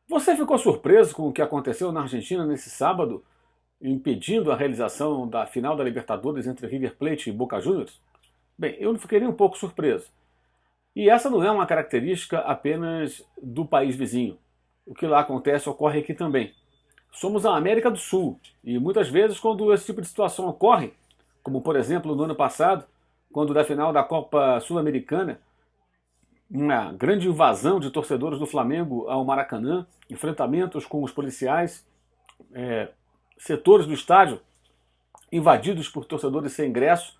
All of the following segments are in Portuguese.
Você ficou surpreso com o que aconteceu na Argentina nesse sábado, impedindo a realização da final da Libertadores entre River Plate e Boca Juniors? Bem, eu não fiquei nem um pouco surpreso. E essa não é uma característica apenas do país vizinho. O que lá acontece ocorre aqui também. Somos a América do Sul e muitas vezes quando esse tipo de situação ocorre, como por exemplo no ano passado, quando da final da Copa Sul-Americana, uma grande invasão de torcedores do Flamengo ao Maracanã, enfrentamentos com os policiais, setores do estádio invadidos por torcedores sem ingresso.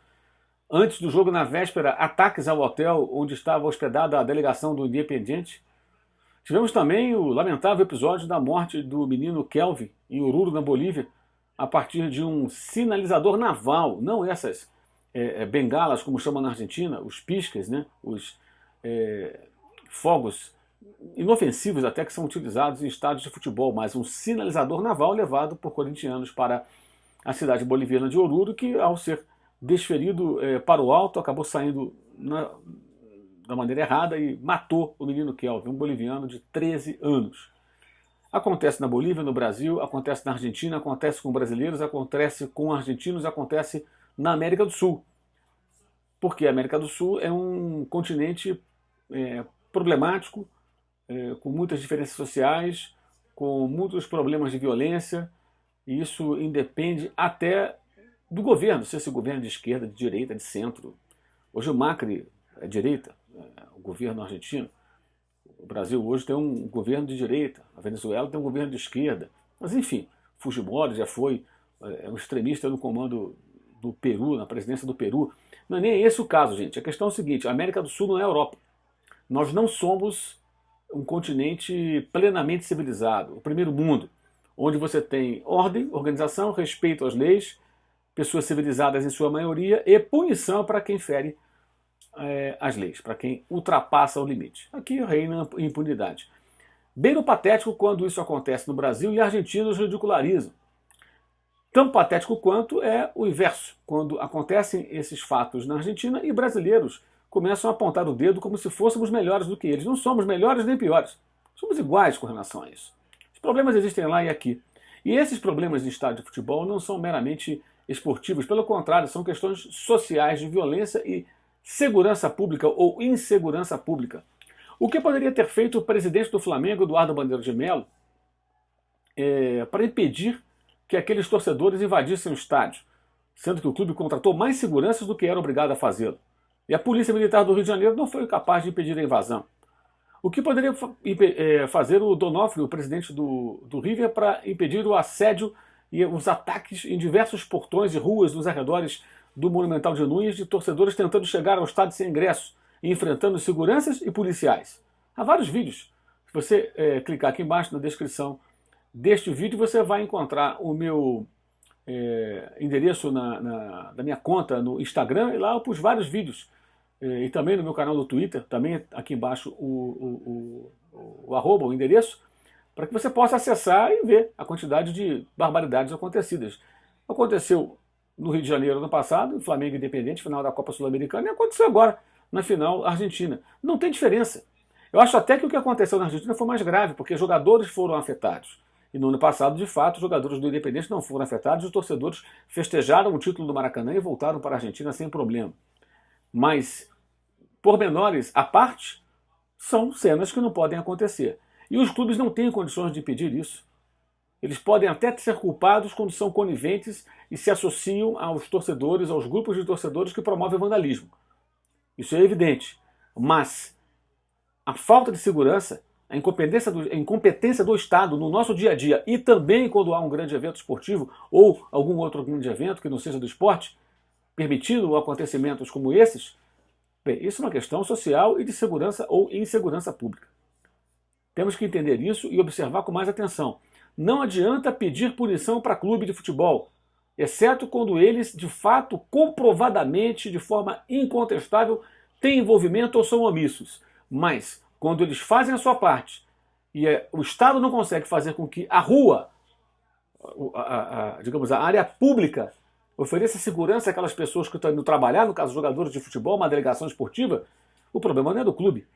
Antes do jogo, na véspera, ataques ao hotel onde estava hospedada a delegação do Independiente. Tivemos também o lamentável episódio da morte do menino Kelvin, em Oruro, na Bolívia, a partir de um sinalizador naval, não essas bengalas, como chamam na Argentina, os piscas, né? Os fogos inofensivos até que são utilizados em estádios de futebol, mas um sinalizador naval levado por corintianos para a cidade boliviana de Oruro, que ao ser desferido para o alto acabou saindo da maneira errada e matou o menino Kelvin, um boliviano de 13 anos. Acontece na Bolívia, no Brasil, acontece na Argentina, acontece com brasileiros, acontece com argentinos, acontece na América do Sul. Porque a América do Sul é um continente problemático, com muitas diferenças sociais, com muitos problemas de violência, e isso independe até do governo, se esse governo é de esquerda, de direita, de centro. Hoje o Macri é direita, o governo argentino. O Brasil hoje tem um governo de direita, a Venezuela tem um governo de esquerda. Mas enfim, Fujimori já foi um extremista no comando do Peru, na presidência do Peru. Não é nem esse o caso, gente. A questão é o seguinte, a América do Sul não é a Europa. Nós não somos um continente plenamente civilizado, o primeiro mundo, onde você tem ordem, organização, respeito às leis, pessoas civilizadas em sua maioria e punição para quem fere as leis, para quem ultrapassa o limite. Aqui reina impunidade. Bem no patético quando isso acontece no Brasil e argentinos ridicularizam. Tão patético quanto é o inverso, quando acontecem esses fatos na Argentina e brasileiros começam a apontar o dedo como se fôssemos melhores do que eles. Não somos melhores nem piores. Somos iguais com relação a isso. Os problemas existem lá e aqui. E esses problemas de estádio de futebol não são meramente esportivos, pelo contrário, são questões sociais de violência e segurança pública ou insegurança pública. O que poderia ter feito o presidente do Flamengo, Eduardo Bandeira de Mello, para impedir que aqueles torcedores invadissem o estádio, sendo que o clube contratou mais seguranças do que era obrigado a fazê-lo. E a Polícia Militar do Rio de Janeiro não foi capaz de impedir a invasão. O que poderia fazer o Donofrio, o presidente do River, para impedir o assédio e os ataques em diversos portões e ruas nos arredores do Monumental de Nunes de torcedores tentando chegar ao estádio sem ingresso e enfrentando seguranças e policiais? Há vários vídeos. Se você clicar aqui embaixo na descrição deste vídeo, você vai encontrar o meu endereço da minha conta no Instagram, e lá eu pus vários vídeos. E também no meu canal do Twitter, também aqui embaixo o arroba, o endereço, para que você possa acessar e ver a quantidade de barbaridades acontecidas. Aconteceu no Rio de Janeiro ano passado, em Flamengo Independente, final da Copa Sul-Americana, e aconteceu agora, na final Argentina. Não tem diferença. Eu acho até que o que aconteceu na Argentina foi mais grave, porque jogadores foram afetados. E no ano passado, de fato, os jogadores do Independente não foram afetados, os torcedores festejaram o título do Maracanã e voltaram para a Argentina sem problema. Mas, pormenores à parte, são cenas que não podem acontecer. E os clubes não têm condições de impedir isso. Eles podem até ser culpados quando são coniventes e se associam aos torcedores, aos grupos de torcedores que promovem vandalismo. Isso é evidente. Mas a falta de segurança, a incompetência do Estado no nosso dia a dia e também quando há um grande evento esportivo ou algum outro grande evento que não seja do esporte, permitindo acontecimentos como esses, bem, isso é uma questão social e de segurança ou insegurança pública. Temos que entender isso e observar com mais atenção. Não adianta pedir punição para clube de futebol, exceto quando eles, de fato, comprovadamente, de forma incontestável, têm envolvimento ou são omissos. Mas, quando eles fazem a sua parte e o Estado não consegue fazer com que a rua, digamos, a área pública, ofereça segurança àquelas pessoas que estão indo trabalhar, no caso, jogadores de futebol, uma delegação esportiva, o problema não é do clube.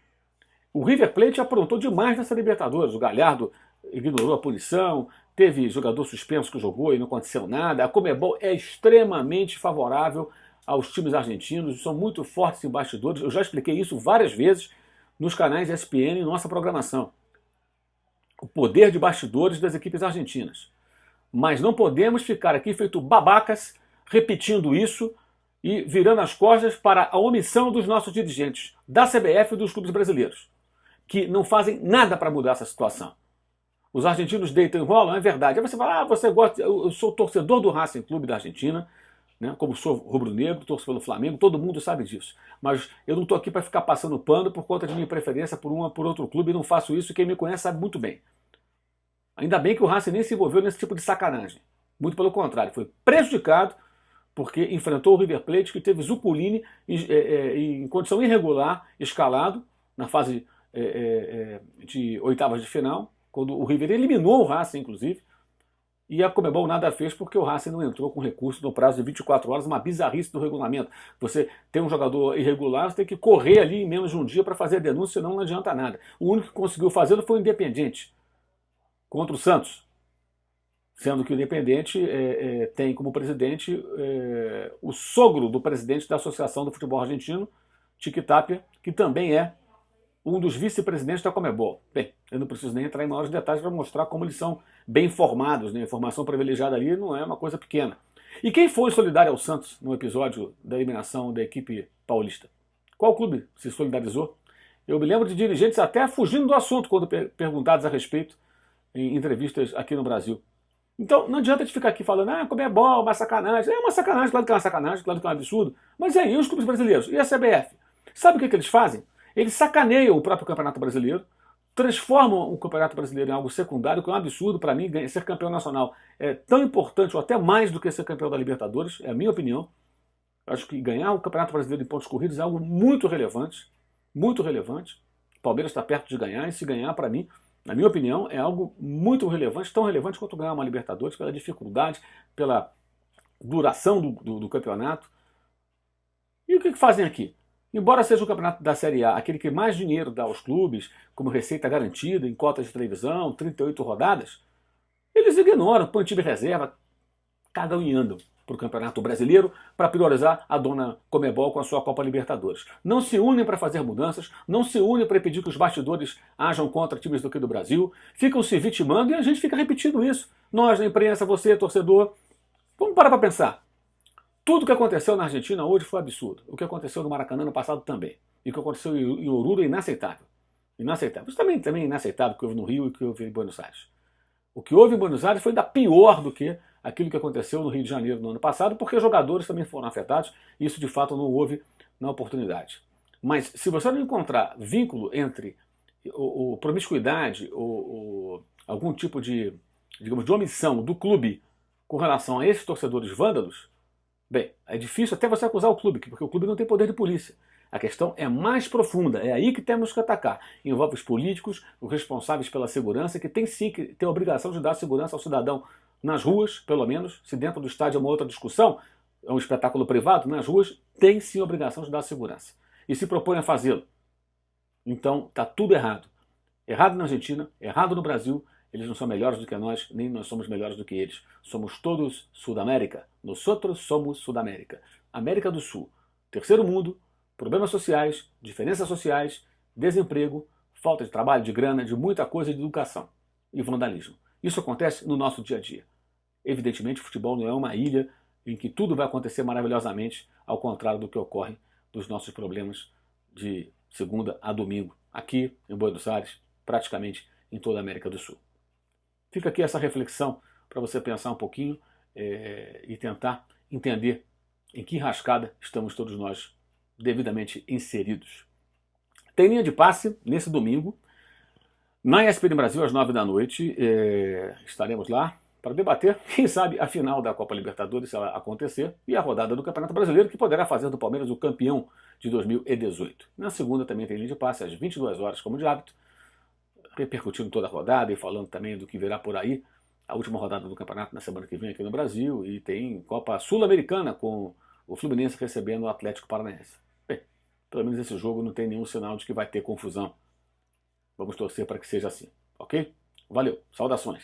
O River Plate aprontou demais nessa Libertadores. O Galhardo ignorou a punição, teve jogador suspenso que jogou e não aconteceu nada. A Conmebol é extremamente favorável aos times argentinos, são muito fortes em bastidores. Eu já expliquei isso várias vezes nos canais ESPN em nossa programação. O poder de bastidores das equipes argentinas. Mas não podemos ficar aqui feito babacas repetindo isso e virando as costas para a omissão dos nossos dirigentes, da CBF e dos clubes brasileiros, que não fazem nada para mudar essa situação. Os argentinos deitam e rolam, é verdade. Aí você fala, você gosta, eu sou torcedor do Racing Clube da Argentina, né, como sou rubro-negro, torço pelo Flamengo, todo mundo sabe disso. Mas eu não estou aqui para ficar passando pano por conta de minha preferência por um ou por outro clube, e não faço isso, quem me conhece sabe muito bem. Ainda bem que o Racing nem se envolveu nesse tipo de sacanagem. Muito pelo contrário, foi prejudicado porque enfrentou o River Plate, que teve Zuculini em condição irregular, escalado, na fase de oitavas de final, quando o River eliminou o Racing, inclusive, e a Conmebol nada fez porque o Racing não entrou com recurso no prazo de 24 horas, uma bizarrice do regulamento. Você tem um jogador irregular, você tem que correr ali em menos de um dia para fazer a denúncia, senão não adianta nada. O único que conseguiu fazê-lo foi o Independiente, contra o Santos. Sendo que o Independiente tem como presidente o sogro do presidente da Associação do Futebol Argentino, Chiqui Tapia, que também é um dos vice-presidentes da Conmebol. Bem, eu não preciso nem entrar em maiores detalhes para mostrar como eles são bem informados, né? A informação privilegiada ali não é uma coisa pequena. E quem foi solidário ao Santos no episódio da eliminação da equipe paulista? Qual clube se solidarizou? Eu me lembro de dirigentes até fugindo do assunto quando perguntados a respeito em entrevistas aqui no Brasil. Então, não adianta de ficar aqui falando, Conmebol, uma sacanagem. É uma sacanagem, claro que é uma sacanagem, claro que é um absurdo. Mas e aí, os clubes brasileiros? E a CBF? Sabe o que eles fazem? Eles sacaneiam o próprio Campeonato Brasileiro, transformam o Campeonato Brasileiro em algo secundário, que é um absurdo para mim. Ser campeão nacional é tão importante, ou até mais do que ser campeão da Libertadores, é a minha opinião. Eu acho que ganhar o Campeonato Brasileiro em pontos corridos é algo muito relevante. Muito relevante. O Palmeiras está perto de ganhar, e se ganhar, para mim, na minha opinião, é algo muito relevante, tão relevante quanto ganhar uma Libertadores, pela dificuldade, pela duração do campeonato. E o que fazem aqui? Embora seja o campeonato da Série A, aquele que mais dinheiro dá aos clubes, como receita garantida, em cotas de televisão, 38 rodadas, eles ignoram, põem time reserva, cagam e andam para o Campeonato Brasileiro para priorizar a dona Conmebol com a sua Copa Libertadores. Não se unem para fazer mudanças, não se unem para impedir que os bastidores ajam contra times do Brasil, ficam se vitimando e a gente fica repetindo isso. Nós, na imprensa, você, torcedor, vamos parar para pensar. Tudo que aconteceu na Argentina hoje foi absurdo. O que aconteceu no Maracanã no passado também. E o que aconteceu em Oruro é inaceitável. Inaceitável. Isso também é inaceitável o que houve no Rio e o que houve em Buenos Aires. O que houve em Buenos Aires foi ainda pior do que aquilo que aconteceu no Rio de Janeiro no ano passado, porque os jogadores também foram afetados e isso de fato não houve na oportunidade. Mas se você não encontrar vínculo entre promiscuidade ou algum tipo de, digamos, de omissão do clube com relação a esses torcedores vândalos, bem, é difícil até você acusar o clube, porque o clube não tem poder de polícia. A questão é mais profunda, é aí que temos que atacar. Envolve os políticos, os responsáveis pela segurança, que tem sim que ter a obrigação de dar segurança ao cidadão nas ruas, pelo menos. Se dentro do estádio é uma outra discussão, é um espetáculo privado, nas ruas tem sim a obrigação de dar segurança. E se propõe a fazê-lo. Então está tudo errado. Errado na Argentina, errado no Brasil. Eles não são melhores do que nós, nem nós somos melhores do que eles. Somos todos Sudamérica. Nosotros somos Sudamérica. América do Sul. Terceiro mundo, problemas sociais, diferenças sociais, desemprego, falta de trabalho, de grana, de muita coisa, de educação e vandalismo. Isso acontece no nosso dia a dia. Evidentemente, o futebol não é uma ilha em que tudo vai acontecer maravilhosamente, ao contrário do que ocorre dos nossos problemas de segunda a domingo, aqui em Buenos Aires, praticamente em toda a América do Sul. Fica aqui essa reflexão para você pensar um pouquinho e tentar entender em que rascada estamos todos nós devidamente inseridos. Tem linha de passe nesse domingo, na ESPN Brasil, às 9 da noite. Estaremos lá para debater, quem sabe, a final da Copa Libertadores, se ela acontecer, e a rodada do Campeonato Brasileiro, que poderá fazer do Palmeiras o campeão de 2018. Na segunda também tem linha de passe, às 22 horas, como de hábito, repercutindo toda a rodada e falando também do que virá por aí. A última rodada do campeonato na semana que vem aqui no Brasil, e tem Copa Sul-Americana com o Fluminense recebendo o Atlético Paranaense. Bem, pelo menos esse jogo não tem nenhum sinal de que vai ter confusão. Vamos torcer para que seja assim, ok? Valeu, saudações.